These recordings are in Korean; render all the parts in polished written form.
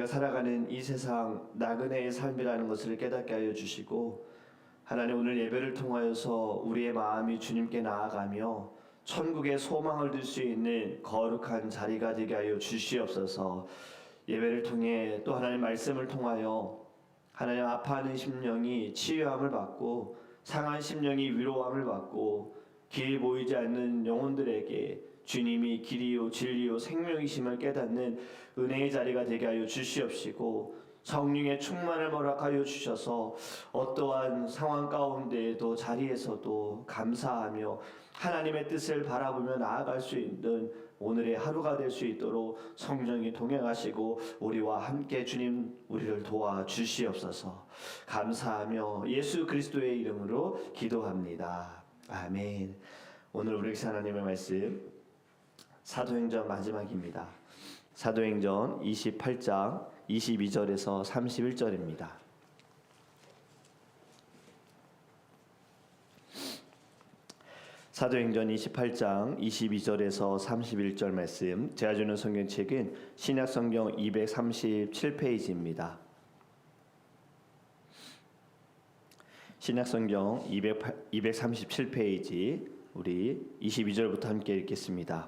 살아가는 이 세상 나그네의 삶이라는 것을 깨닫게 하여 주시고, 하나님 오늘 예배를 통하여서 우리의 마음이 주님께 나아가며 천국의 소망을 들 수 있는 거룩한 자리가 되게 하여 주시옵소서. 예배를 통해 또 하나님 말씀을 통하여 하나님 아파하는 심령이 치유함을 받고 상한 심령이 위로함을 받고 길 보이지 않는 영혼들에게 주님이 길이요 진리요 생명이심을 깨닫는 은혜의 자리가 되게 하여 주시옵시고, 성령의 충만을 허락하여 주셔서 어떠한 상황 가운데에도 자리에서도 감사하며 하나님의 뜻을 바라보며 나아갈 수 있는 오늘의 하루가 될 수 있도록 성령이 동행하시고 우리와 함께 주님 우리를 도와주시옵소서. 감사하며 예수 그리스도의 이름으로 기도합니다. 아멘. 오늘 우리 하나님의 말씀 사도행전 마지막입니다. 사도행전 28장 22절에서 31절입니다. 사도행전 28장 22절에서 31절 말씀, 제가 주는 성경책은 신약성경 237페이지입니다. 신약성경 237페이지 우리 22절부터 함께 읽겠습니다.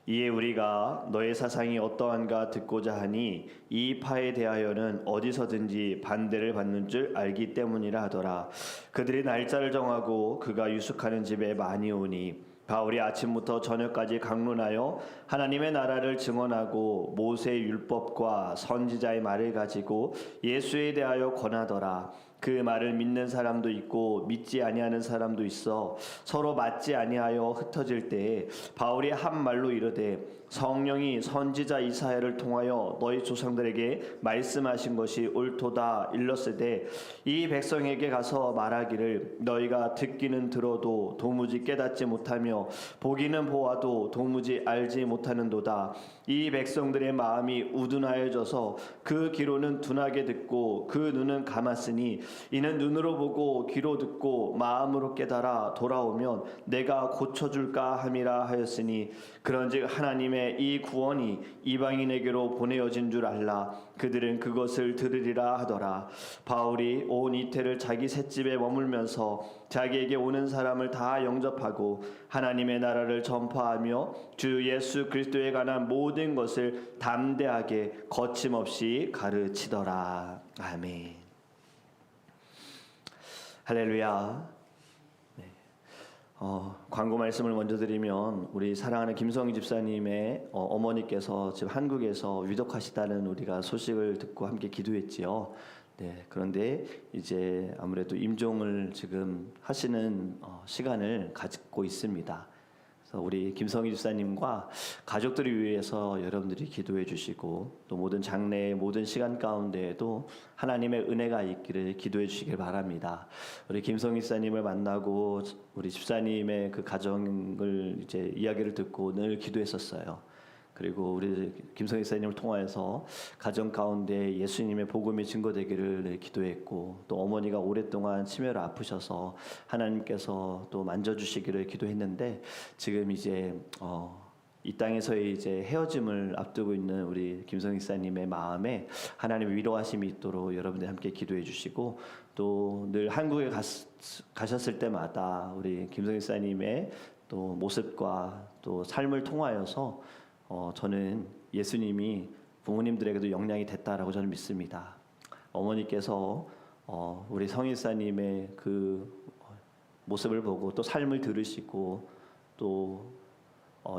이에 우리가 너의 사상이 어떠한가 듣고자 하니 이 파에 대하여는 어디서든지 반대를 받는 줄 알기 때문이라 하더라. 그들이 날짜를 정하고 그가 유숙하는 집에 많이 오니 바울이 아침부터 저녁까지 강론하여 하나님의 나라를 증언하고 모세의 율법과 선지자의 말을 가지고 예수에 대하여 권하더라. 그 말을 믿는 사람도 있고 믿지 아니하는 사람도 있어 서로 맞지 아니하여 흩어질 때에 바울이 한 말로 이르되 성령이 선지자 이사야를 통하여 너희 조상들에게 말씀하신 것이 옳도다 일렀으되 이 백성에게 가서 말하기를 너희가 듣기는 들어도 도무지 깨닫지 못하며 보기는 보아도 도무지 알지 못하는도다. 이 백성들의 마음이 우둔하여져서 그 귀로는 둔하게 듣고 그 눈은 감았으니 이는 눈으로 보고 귀로 듣고 마음으로 깨달아 돌아오면 내가 고쳐줄까 함이라 하였으니 그런즉 하나님의 이 구원이 이방인에게로 보내어진 줄 알라. 그들은 그것을 들으리라 하더라. 바울이 온 이태를 자기 셋집에 머물면서 자기에게 오는 사람을 다 영접하고 하나님의 나라를 전파하며 주 예수 그리스도에 관한 모든 것을 담대하게 거침없이 가르치더라. 아멘. 할렐루야. 네. 광고 말씀을 먼저 드리면 우리 사랑하는 김성희 집사님의 어머니께서 지금 한국에서 위독하시다는 우리가 소식을 듣고 함께 기도했지요. 네, 그런데 이제 아무래도 임종을 지금 하시는 시간을 가지고 있습니다. 그래서 우리 김성희 집사님과 가족들을 위해서 여러분들이 기도해 주시고 또 모든 장래의 모든 시간 가운데에도 하나님의 은혜가 있기를 기도해 주시길 바랍니다. 우리 김성희 집사님을 만나고 우리 집사님의 그 가정을 이제 이야기를 듣고 늘 기도했었어요. 그리고 우리 김성희 집사님을 통하여서 가정 가운데 예수님의 복음이 증거되기를 기도했고 또 어머니가 오랫동안 치매로 아프셔서 하나님께서 또 만져주시기를 기도했는데 지금 이제 이 땅에서의 이제 헤어짐을 앞두고 있는 우리 김성희 집사님의 마음에 하나님의 위로하심이 있도록 여러분들 함께 기도해 주시고 또 늘 한국에 가셨을 때마다 우리 김성희 집사님의 또 모습과 또 삶을 통하여서 저는 예수님이 부모님들에게도 영향이 됐다라고 저는 믿습니다. 어머니께서 우리 성일사님의 그 모습을 보고 또 삶을 들으시고 또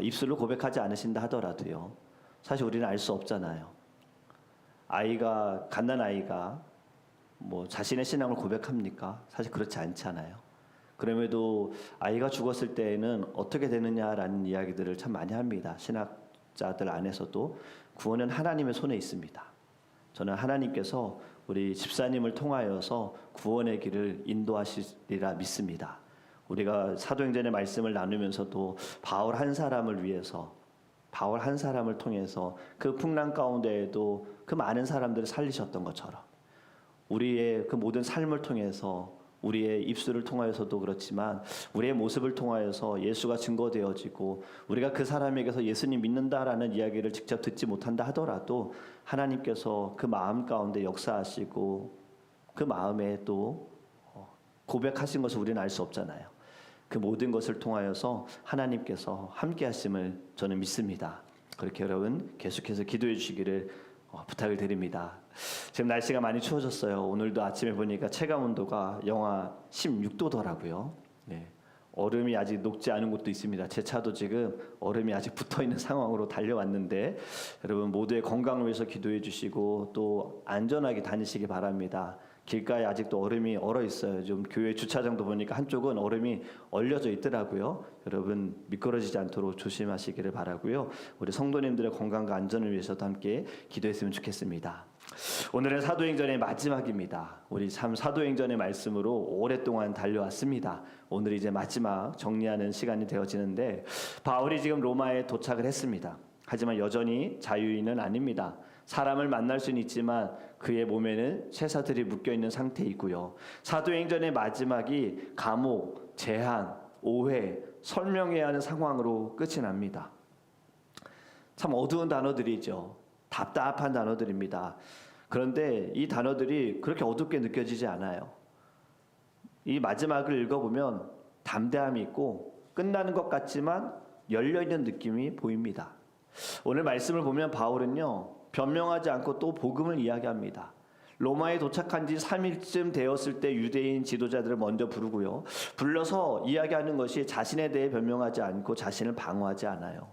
입술로 고백하지 않으신다 하더라도요. 사실 우리는 알 수 없잖아요. 갓난아이가 뭐 자신의 신앙을 고백합니까? 사실 그렇지 않잖아요. 그럼에도 아이가 죽었을 때에는 어떻게 되느냐라는 이야기들을 참 많이 합니다. 신학자들 안에서도 구원은 하나님의 손에 있습니다. 저는 하나님께서 우리 집사님을 통하여서 구원의 길을 인도하시리라 믿습니다. 우리가 사도행전의 말씀을 나누면서도 바울 한 사람을 위해서 바울 한 사람을 통해서 그 풍랑 가운데에도 그 많은 사람들을 살리셨던 것처럼 우리의 그 모든 삶을 통해서 우리의 입술을 통하여서도 그렇지만 우리의 모습을 통하여서 예수가 증거되어지고 우리가 그 사람에게서 예수님 믿는다라는 이야기를 직접 듣지 못한다 하더라도 하나님께서 그 마음 가운데 역사하시고 그 마음에 또 고백하신 것을 우리는 알 수 없잖아요. 그 모든 것을 통하여서 하나님께서 함께 하심을 저는 믿습니다. 그렇게 여러분 계속해서 기도해 주시기를 부탁을 드립니다. 지금 날씨가 많이 추워졌어요. 오늘도 아침에 보니까 체감 온도가 영하 16도더라고요. 네. 얼음이 아직 녹지 않은 곳도 있습니다. 제 차도 지금 얼음이 아직 붙어있는 상황으로 달려왔는데 여러분 모두의 건강을 위해서 기도해 주시고 또 안전하게 다니시기 바랍니다. 길가에 아직도 얼음이 얼어 있어요. 좀 교회 주차장도 보니까 한쪽은 얼음이 얼려져 있더라고요. 여러분 미끄러지지 않도록 조심하시기를 바라고요. 우리 성도님들의 건강과 안전을 위해서도 함께 기도했으면 좋겠습니다. 오늘은 사도행전의 마지막입니다. 우리 참 사도행전의 말씀으로 오랫동안 달려왔습니다. 오늘 이제 마지막 정리하는 시간이 되어지는데 바울이 지금 로마에 도착을 했습니다. 하지만 여전히 자유인은 아닙니다. 사람을 만날 수는 있지만 그의 몸에는 쇠사슬이 묶여있는 상태이고요. 사도행전의 마지막이 감옥, 재한, 오해, 설명해야 하는 상황으로 끝이 납니다. 참 어두운 단어들이죠. 답답한 단어들입니다. 그런데 이 단어들이 그렇게 어둡게 느껴지지 않아요. 이 마지막을 읽어보면 담대함이 있고 끝나는 것 같지만 열려있는 느낌이 보입니다. 오늘 말씀을 보면 바울은요 변명하지 않고 또 복음을 이야기합니다. 로마에 도착한 지 3일쯤 되었을 때 유대인 지도자들을 먼저 부르고요. 불러서 이야기하는 것이 자신에 대해 변명하지 않고 자신을 방어하지 않아요.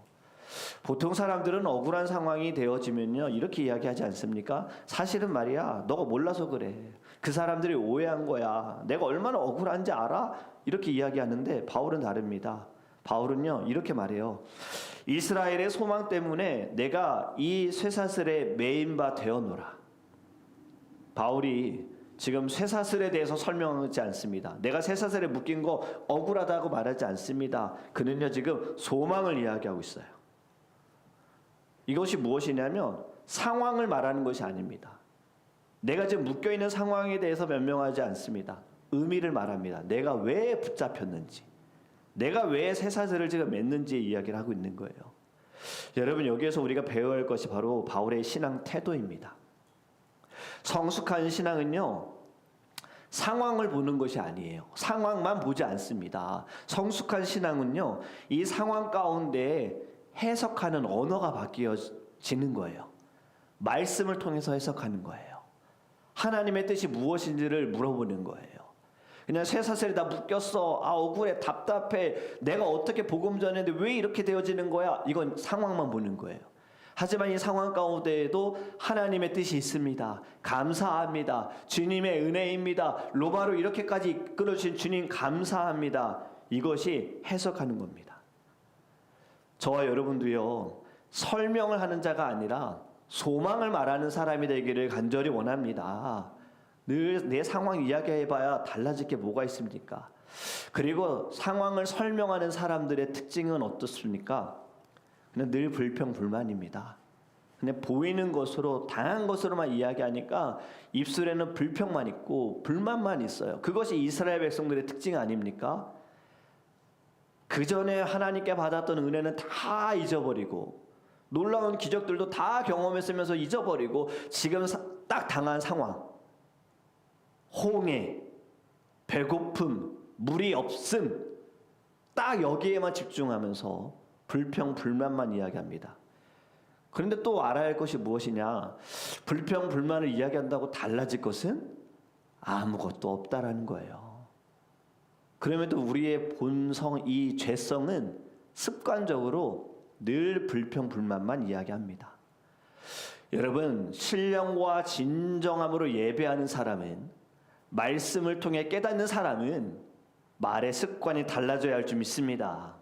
보통 사람들은 억울한 상황이 되어지면요 이렇게 이야기하지 않습니까? 사실은 말이야 너가 몰라서 그래. 그 사람들이 오해한 거야. 내가 얼마나 억울한지 알아? 이렇게 이야기하는데 바울은 다릅니다. 바울은요 이렇게 말해요. 이스라엘의 소망 때문에 내가 이 쇠사슬에 매인 바 되어노라. 바울이 지금 쇠사슬에 대해서 설명하지 않습니다. 내가 쇠사슬에 묶인 거 억울하다고 말하지 않습니다. 그는요 지금 소망을 이야기하고 있어요. 이것이 무엇이냐면 상황을 말하는 것이 아닙니다. 내가 지금 묶여있는 상황에 대해서 변명하지 않습니다. 의미를 말합니다. 내가 왜 붙잡혔는지, 내가 왜 쇠사슬을 지금 맺는지의 이야기를 하고 있는 거예요. 여러분 여기에서 우리가 배워야 할 것이 바로 바울의 신앙 태도입니다. 성숙한 신앙은요 상황을 보는 것이 아니에요. 상황만 보지 않습니다. 성숙한 신앙은요 이 상황 가운데 해석하는 언어가 바뀌어지는 거예요. 말씀을 통해서 해석하는 거예요. 하나님의 뜻이 무엇인지를 물어보는 거예요. 그냥 쇠사슬에 다 묶였어. 아 억울해, 답답해. 내가 어떻게 복음 전했는데 왜 이렇게 되어지는 거야? 이건 상황만 보는 거예요. 하지만 이 상황 가운데에도 하나님의 뜻이 있습니다. 감사합니다. 주님의 은혜입니다. 로마로 이렇게까지 이끌어주신 주님 감사합니다. 이것이 해석하는 겁니다. 저와 여러분도요 설명을 하는 자가 아니라 소망을 말하는 사람이 되기를 간절히 원합니다. 늘 내 상황 이야기해봐야 달라질 게 뭐가 있습니까? 그리고 상황을 설명하는 사람들의 특징은 어떻습니까? 그냥 늘 불평불만입니다. 그냥 보이는 것으로 당한 것으로만 이야기하니까 입술에는 불평만 있고 불만만 있어요. 그것이 이스라엘 백성들의 특징 아닙니까? 그 전에 하나님께 받았던 은혜는 다 잊어버리고 놀라운 기적들도 다 경험했으면서 잊어버리고 지금 딱 당한 상황, 홍해, 배고픔, 물이 없음, 딱 여기에만 집중하면서 불평, 불만만 이야기합니다. 그런데 또 알아야 할 것이 무엇이냐? 불평, 불만을 이야기한다고 달라질 것은 아무것도 없다라는 거예요. 그럼에도 우리의 본성, 이 죄성은 습관적으로 늘 불평, 불만만 이야기합니다. 여러분, 신령과 진정함으로 예배하는 사람은, 말씀을 통해 깨닫는 사람은 말의 습관이 달라져야 할 줄 믿습니다.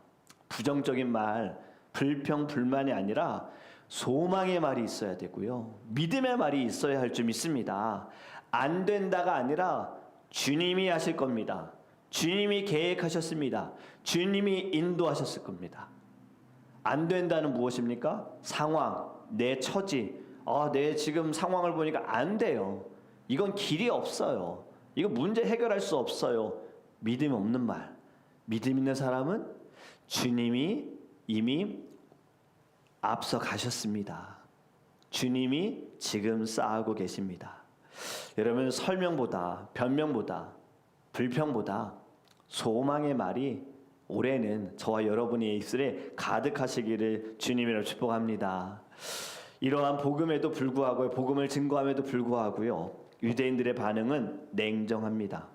부정적인 말, 불평, 불만이 아니라 소망의 말이 있어야 되고요. 믿음의 말이 있어야 할 줄 믿습니다. 안 된다가 아니라 주님이 하실 겁니다. 주님이 계획하셨습니다. 주님이 인도하셨을 겁니다. 안 된다는 무엇입니까? 상황, 내 처지, 내 지금 상황을 보니까 안 돼요. 이건 길이 없어요. 이거 문제 해결할 수 없어요. 믿음 없는 말. 믿음 있는 사람은 주님이 이미 앞서 가셨습니다. 주님이 지금 쌓고 계십니다. 여러분, 설명보다 변명보다 불평보다 소망의 말이 올해는 저와 여러분의 입술에 가득하시기를 주님이라 축복합니다. 이러한 복음에도 불구하고 복음을 증거함에도 불구하고요, 유대인들의 반응은 냉정합니다.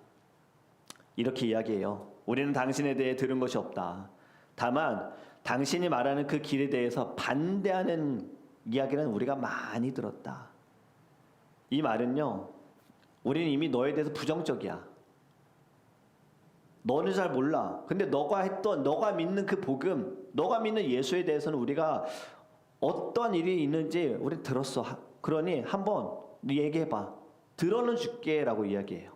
이렇게 이야기해요. 우리는 당신에 대해 들은 것이 없다. 다만 당신이 말하는 그 길에 대해서 반대하는 이야기는 우리가 많이 들었다. 이 말은요, 우리는 이미 너에 대해서 부정적이야. 너는 잘 몰라. 근데 너가 믿는 그 복음, 너가 믿는 예수에 대해서는 우리가 어떤 일이 있는지 우리 들었어. 그러니 한번 얘기해봐. 들어는 줄게라고 이야기해요.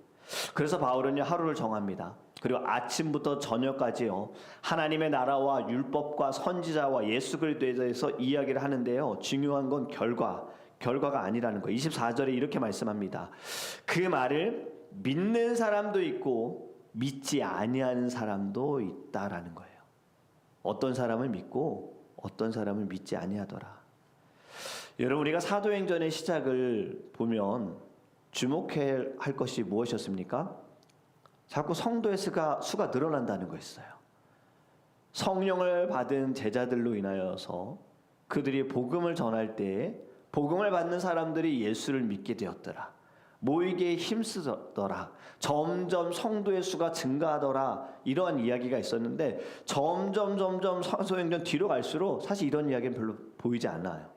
그래서 바울은요, 하루를 정합니다. 그리고 아침부터 저녁까지요, 하나님의 나라와 율법과 선지자와 예수 그리스도에 대해서 이야기를 하는데요, 중요한 건 결과가 아니라는 거예요. 24절에 이렇게 말씀합니다. 그 말을 믿는 사람도 있고 믿지 아니하는 사람도 있다라는 거예요. 어떤 사람을 믿고 어떤 사람을 믿지 아니하더라. 여러분, 우리가 사도행전의 시작을 보면 주목해야 할 것이 무엇이었습니까? 자꾸 성도의 수가 늘어난다는 거였어요. 성령을 받은 제자들로 인하여서 그들이 복음을 전할 때 복음을 받는 사람들이 예수를 믿게 되었더라. 모이기에 힘쓰더라. 점점 성도의 수가 증가하더라. 이러한 이야기가 있었는데 점점 사도행전 뒤로 갈수록 사실 이런 이야기는 별로 보이지 않아요.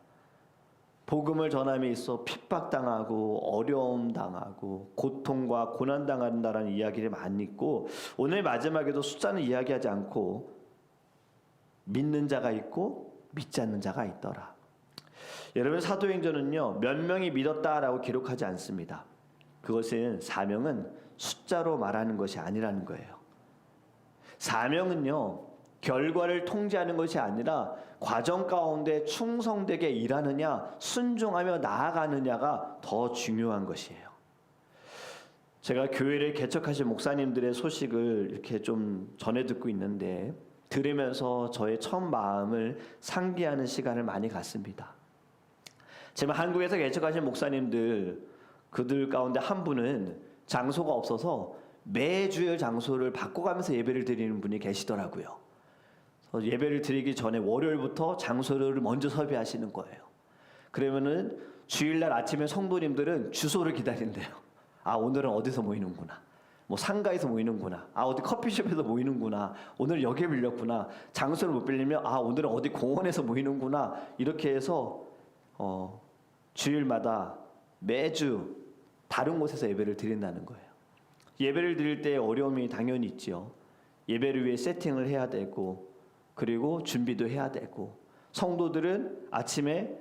복음을 전함에 있어 핍박당하고 어려움 당하고 고통과 고난 당한다라는 이야기를 많이 있고, 오늘 마지막에도 숫자는 이야기하지 않고 믿는 자가 있고 믿지 않는 자가 있더라. 여러분, 사도행전은요, 몇 명이 믿었다라고 기록하지 않습니다. 그것은 사명은 숫자로 말하는 것이 아니라는 거예요. 사명은요, 결과를 통제하는 것이 아니라 과정 가운데 충성되게 일하느냐 순종하며 나아가느냐가 더 중요한 것이에요. 제가 교회를 개척하신 목사님들의 소식을 이렇게 좀 전해 듣고 있는데 들으면서 저의 첫 마음을 상기하는 시간을 많이 갖습니다. 지금 한국에서 개척하신 목사님들, 그들 가운데 한 분은 장소가 없어서 매주일 장소를 바꿔가면서 예배를 드리는 분이 계시더라고요. 예배를 드리기 전에 월요일부터 장소를 먼저 섭외하시는 거예요. 그러면은 주일날 아침에 성도님들은 주소를 기다린대요. 아, 오늘은 어디서 모이는구나. 뭐 상가에서 모이는구나. 아, 어디 커피숍에서 모이는구나. 오늘 여기에 밀렸구나. 장소를 못 빌리면 아, 오늘은 어디 공원에서 모이는구나. 이렇게 해서 주일마다 매주 다른 곳에서 예배를 드린다는 거예요. 예배를 드릴 때 어려움이 당연히 있지요. 예배를 위해 세팅을 해야 되고, 그리고 준비도 해야 되고, 성도들은 아침에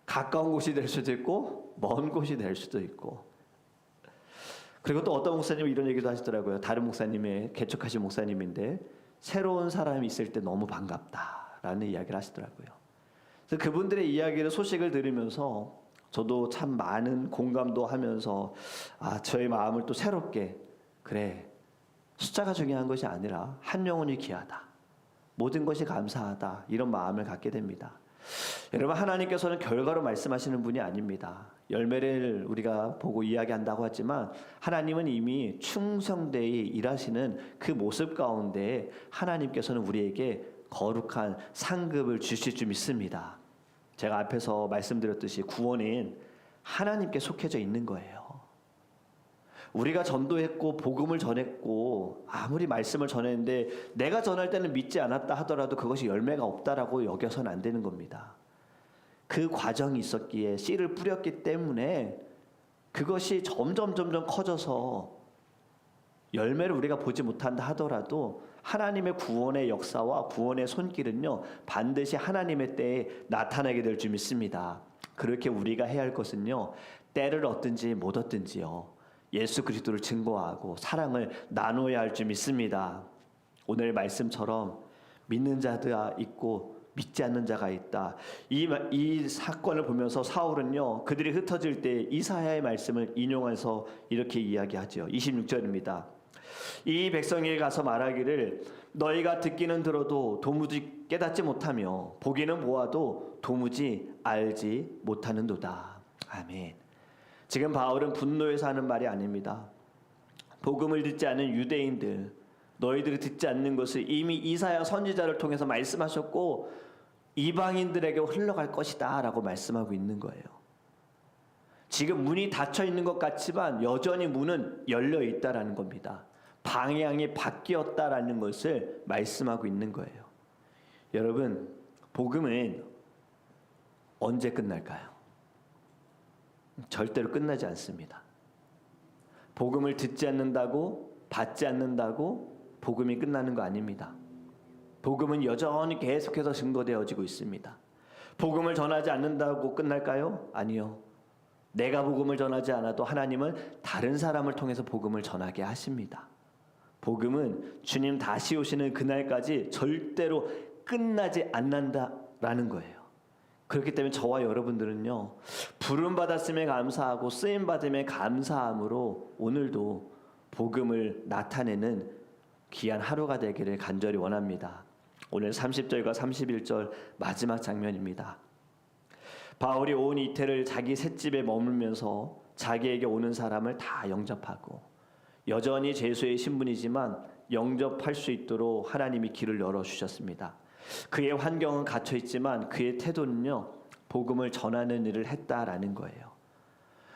가까운 곳이 될 수도 있고 먼 곳이 될 수도 있고, 그리고 또 어떤 목사님은 이런 얘기도 하시더라고요. 다른 목사님의 개척하신 목사님인데 새로운 사람이 있을 때 너무 반갑다라는 이야기를 하시더라고요. 그래서 그분들의 이야기를 소식을 들으면서 저도 참 많은 공감도 하면서 저의 마음을 또 새롭게, 그래, 숫자가 중요한 것이 아니라 한 영혼이 귀하다, 모든 것이 감사하다, 이런 마음을 갖게 됩니다. 여러분, 하나님께서는 결과로 말씀하시는 분이 아닙니다. 열매를 우리가 보고 이야기한다고 하지만 하나님은 이미 충성되이 일하시는 그 모습 가운데 하나님께서는 우리에게 거룩한 상급을 주실 줄 믿습니다. 제가 앞에서 말씀드렸듯이 구원은 하나님께 속해져 있는 거예요. 우리가 전도했고 복음을 전했고 아무리 말씀을 전했는데 내가 전할 때는 믿지 않았다 하더라도 그것이 열매가 없다라고 여겨서는 안 되는 겁니다. 그 과정이 있었기에 씨를 뿌렸기 때문에 그것이 점점 커져서 열매를 우리가 보지 못한다 하더라도 하나님의 구원의 역사와 구원의 손길은요, 반드시 하나님의 때에 나타나게 될 줄 믿습니다. 그렇게 우리가 해야 할 것은요, 때를 얻든지 못 얻든지요, 예수 그리스도를 증거하고 사랑을 나눠야 할 줄 믿습니다. 오늘 말씀처럼 믿는 자도 있고 믿지 않는 자가 있다. 이 사건을 보면서 사울은요, 그들이 흩어질 때 이사야의 말씀을 인용해서 이렇게 이야기하죠. 26절입니다. 이 백성에게 가서 말하기를 너희가 듣기는 들어도 도무지 깨닫지 못하며 보기는 보아도 도무지 알지 못하는도다. 아멘. 지금 바울은 분노해서 하는 말이 아닙니다. 복음을 듣지 않은 유대인들, 너희들이 듣지 않는 것을 이미 이사야 선지자를 통해서 말씀하셨고 이방인들에게 흘러갈 것이다 라고 말씀하고 있는 거예요. 지금 문이 닫혀 있는 것 같지만 여전히 문은 열려 있다라는 겁니다. 방향이 바뀌었다라는 것을 말씀하고 있는 거예요. 여러분, 복음은 언제 끝날까요? 절대로 끝나지 않습니다. 복음을 듣지 않는다고, 받지 않는다고 복음이 끝나는 거 아닙니다. 복음은 여전히 계속해서 증거되어지고 있습니다. 복음을 전하지 않는다고 끝날까요? 아니요. 내가 복음을 전하지 않아도 하나님은 다른 사람을 통해서 복음을 전하게 하십니다. 복음은 주님 다시 오시는 그날까지 절대로 끝나지 않는다라는 거예요. 그렇기 때문에 저와 여러분들은요, 부름 받았음에 감사하고 쓰임 받음에 감사함으로 오늘도 복음을 나타내는 귀한 하루가 되기를 간절히 원합니다. 오늘 30절과 31절 마지막 장면입니다. 바울이 온 이태를 자기 셋집에 머물면서 자기에게 오는 사람을 다 영접하고 여전히 죄수의 신분이지만 영접할 수 있도록 하나님이 길을 열어주셨습니다. 그의 환경은 갇혀있지만 그의 태도는요, 복음을 전하는 일을 했다라는 거예요.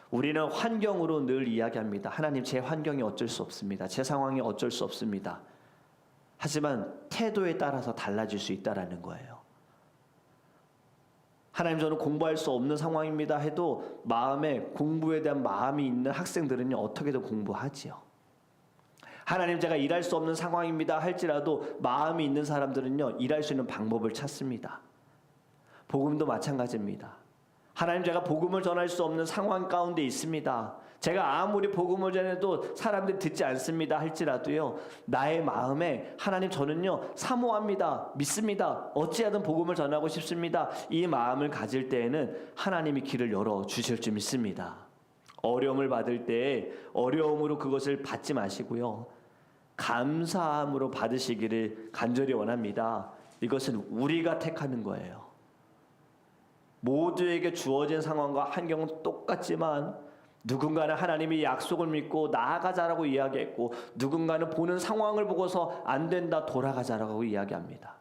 우리는 환경으로 늘 이야기합니다. 하나님, 제 환경이 어쩔 수 없습니다. 제 상황이 어쩔 수 없습니다. 하지만 태도에 따라서 달라질 수 있다라는 거예요. 하나님, 저는 공부할 수 없는 상황입니다 해도 마음에 공부에 대한 마음이 있는 학생들은요, 어떻게든 공부하지요. 하나님, 제가 일할 수 없는 상황입니다 할지라도 마음이 있는 사람들은요, 일할 수 있는 방법을 찾습니다. 복음도 마찬가지입니다. 하나님, 제가 복음을 전할 수 없는 상황 가운데 있습니다. 제가 아무리 복음을 전해도 사람들이 듣지 않습니다 할지라도요, 나의 마음에 하나님, 저는요 사모합니다, 믿습니다, 어찌하든 복음을 전하고 싶습니다, 이 마음을 가질 때에는 하나님이 길을 열어주실 줄 믿습니다. 어려움을 받을 때에 어려움으로 그것을 받지 마시고요, 감사함으로 받으시기를 간절히 원합니다. 이것은 우리가 택하는 거예요. 모두에게 주어진 상황과 환경은 똑같지만 누군가는 하나님이 약속을 믿고 나아가자라고 이야기했고 누군가는 보는 상황을 보고서 안 된다, 돌아가자라고 이야기합니다.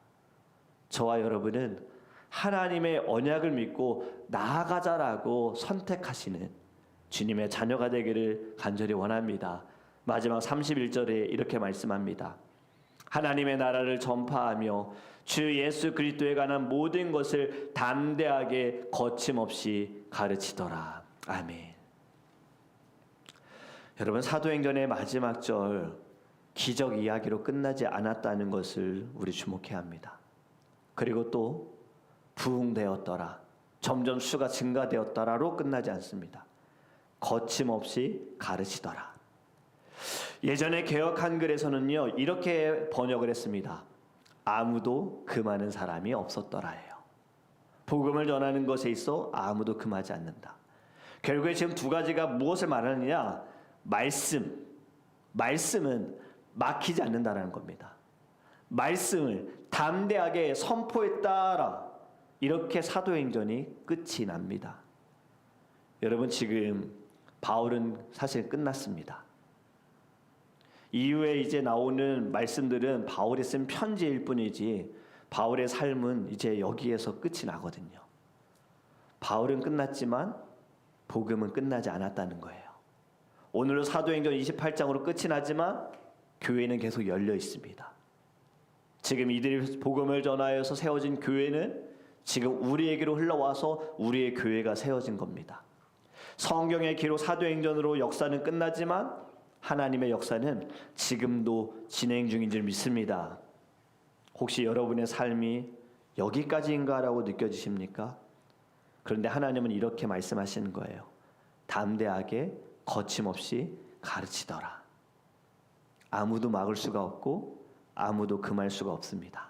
저와 여러분은 하나님의 언약을 믿고 나아가자라고 선택하시는 주님의 자녀가 되기를 간절히 원합니다. 마지막 31절에 이렇게 말씀합니다. 하나님의 나라를 전파하며 주 예수 그리스도에 관한 모든 것을 담대하게 거침없이 가르치더라. 아멘. 여러분, 사도행전의 마지막 절 기적 이야기로 끝나지 않았다는 것을 우리 주목해야 합니다. 그리고 또 부흥되었더라, 점점 수가 증가되었더라로 끝나지 않습니다. 거침없이 가르치더라. 예전에 개역 한글에서는요, 이렇게 번역을 했습니다. 아무도 금하는 사람이 없었더라예요. 복음을 전하는 것에 있어 아무도 금하지 않는다. 결국에 지금 두 가지가 무엇을 말하느냐? 말씀은 막히지 않는다라는 겁니다. 말씀을 담대하게 선포했다라, 이렇게 사도행전이 끝이 납니다. 여러분, 지금 바울은 사실 끝났습니다. 이후에 이제 나오는 말씀들은 바울이 쓴 편지일 뿐이지 바울의 삶은 이제 여기에서 끝이 나거든요. 바울은 끝났지만 복음은 끝나지 않았다는 거예요. 오늘은 사도행전 28장으로 끝이 나지만 교회는 계속 열려 있습니다. 지금 이들이 복음을 전하여서 세워진 교회는 지금 우리에게로 흘러와서 우리의 교회가 세워진 겁니다. 성경의 기록 사도행전으로 역사는 끝나지만 하나님의 역사는 지금도 진행 중인 줄 믿습니다. 혹시 여러분의 삶이 여기까지인가라고 느껴지십니까? 그런데 하나님은 이렇게 말씀하시는 거예요. 담대하게 거침없이 가르치더라. 아무도 막을 수가 없고 아무도 금할 수가 없습니다.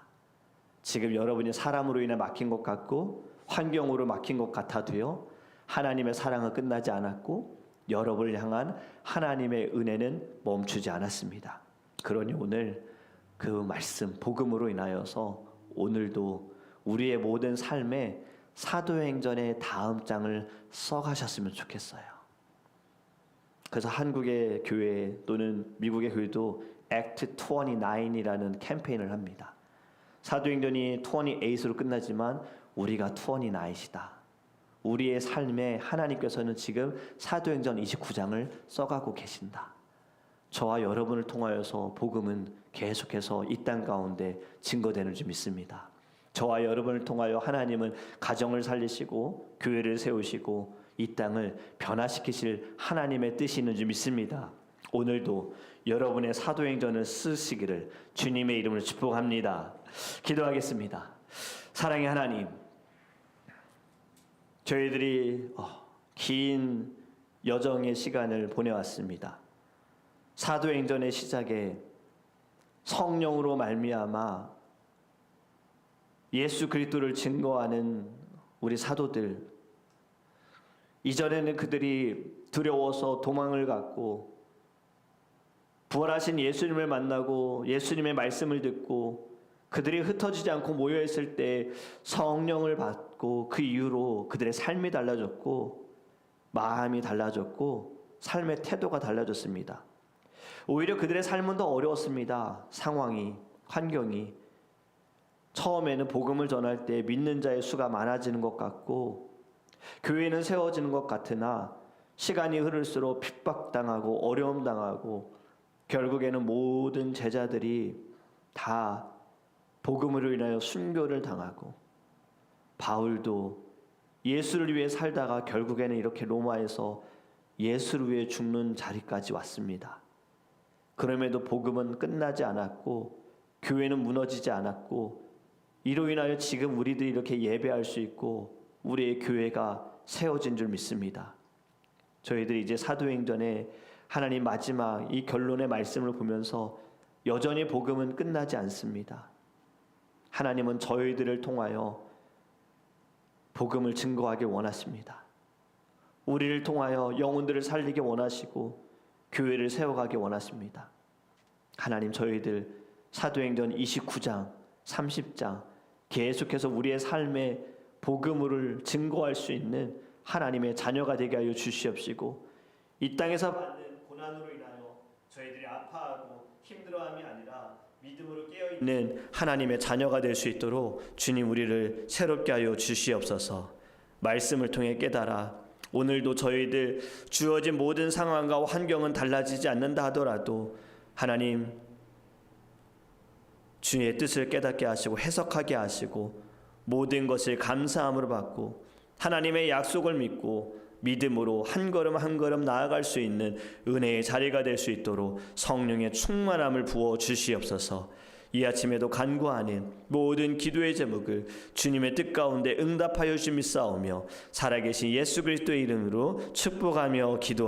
지금 여러분이 사람으로 인해 막힌 것 같고 환경으로 막힌 것 같아도요, 하나님의 사랑은 끝나지 않았고 여러분을 향한 하나님의 은혜는 멈추지 않았습니다. 그러니 오늘 그 말씀 복음으로 인하여서 오늘도 우리의 모든 삶에 사도행전의 다음 장을 써가셨으면 좋겠어요. 그래서 한국의 교회 또는 미국의 교회도 Act 29이라는 캠페인을 합니다. 사도행전이 28으로 끝나지만 우리가 29이다. 우리의 삶에 하나님께서는 지금 사도행전 29장을 써가고 계신다. 저와 여러분을 통하여서 복음은 계속해서 이 땅 가운데 증거되는 줄 믿습니다. 저와 여러분을 통하여 하나님은 가정을 살리시고 교회를 세우시고 이 땅을 변화시키실 하나님의 뜻이 있는 줄 믿습니다. 오늘도 여러분의 사도행전을 쓰시기를 주님의 이름으로 축복합니다. 기도하겠습니다. 사랑의 하나님, 저희들이 긴 여정의 시간을 보내왔습니다. 사도행전의 시작에 성령으로 말미암아 예수 그리스도를 증거하는 우리 사도들, 이전에는 그들이 두려워서 도망을 갔고 부활하신 예수님을 만나고 예수님의 말씀을 듣고 그들이 흩어지지 않고 모여있을 때 성령을 받고 그 이후로 그들의 삶이 달라졌고 마음이 달라졌고 삶의 태도가 달라졌습니다. 오히려 그들의 삶은 더 어려웠습니다. 상황이, 환경이. 처음에는 복음을 전할 때 믿는 자의 수가 많아지는 것 같고 교회는 세워지는 것 같으나 시간이 흐를수록 핍박당하고 어려움당하고 결국에는 모든 제자들이 다 복음으로 인하여 순교를 당하고 바울도 예수를 위해 살다가 결국에는 이렇게 로마에서 예수를 위해 죽는 자리까지 왔습니다. 그럼에도 복음은 끝나지 않았고 교회는 무너지지 않았고 이로 인하여 지금 우리들이 이렇게 예배할 수 있고 우리의 교회가 세워진 줄 믿습니다. 저희들이 이제 사도행전의 하나님 마지막 이 결론의 말씀을 보면서 여전히 복음은 끝나지 않습니다. 하나님은 저희들을 통하여 복음을 증거하길 원하십니다. 우리를 통하여 영혼들을 살리기 원하시고 교회를 세워가기 원하십니다. 하나님, 저희들 사도행전 29장, 30장 계속해서 우리의 삶에 복음을 증거할 수 있는 하나님의 자녀가 되게 하여 주시옵시고 이 땅에서 받는 고난으로 인하여 저희들이 아파하고 힘들어함이 아니라 믿음으로 깨어있는 하나님의 자녀가 될 수 있도록 주님 우리를 새롭게 하여 주시옵소서. 말씀을 통해 깨달아 오늘도 저희들 주어진 모든 상황과 환경은 달라지지 않는다 하더라도 하나님 주의 뜻을 깨닫게 하시고 해석하게 하시고 모든 것을 감사함으로 받고 하나님의 약속을 믿고 믿음으로 한 걸음 한 걸음 나아갈 수 있는 은혜의 자리가 될 수 있도록 성령의 충만함을 부어 주시옵소서. 이 아침에도 간구하는 모든 기도의 제목을 주님의 뜻 가운데 응답하여 주심이 싸우며 살아계신 예수 그리스도의 이름으로 축복하며 기도합니다.